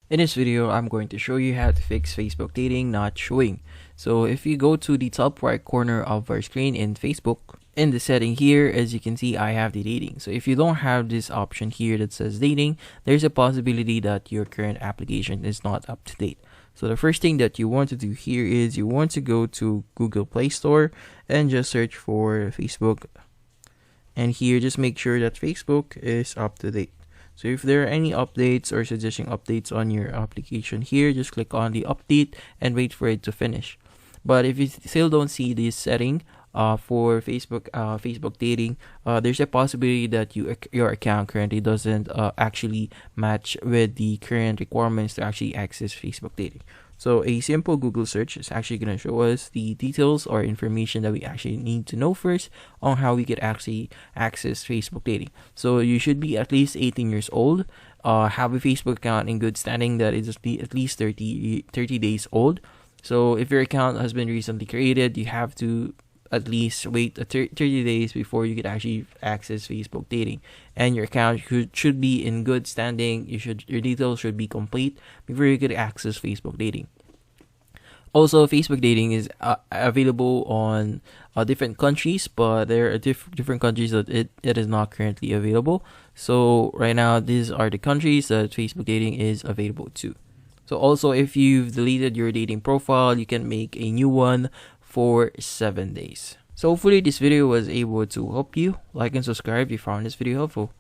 In this video, I'm going to show you how to fix Facebook dating not showing. So if you go to the top right corner of our screen in Facebook, in the setting here, as you can see, I have the dating. So if you don't have this option here that says dating, there's a possibility that your current application is not up to date. So the first thing that you want to do here is you want to go to Google Play Store and just search for Facebook. And here, just make sure that Facebook is up to date. So if there are any updates or suggesting updates on your application here, just click on the update and wait for it to finish. But if you still don't see this setting for Facebook dating, there's a possibility that your account currently doesn't actually match with the current requirements to actually access Facebook dating. So a simple Google search is actually going to show us the details or information that we actually need to know first on how we could actually access Facebook dating. So you should be at least 18 years old, have a Facebook account in good standing that is at least 30 days old. So if your account has been recently created, you have to at least wait 30 days before you can actually access Facebook dating, and your account should be in good standing. Your details should be complete before you can access Facebook dating. Also, Facebook dating is available on different countries, but there are different countries that it is not currently available. So right now, these are the countries that Facebook dating is available to. So also, if you've deleted your dating profile, you can make a new one for 7 days. So hopefully this video was able to help you. Like and subscribe if you found this video helpful.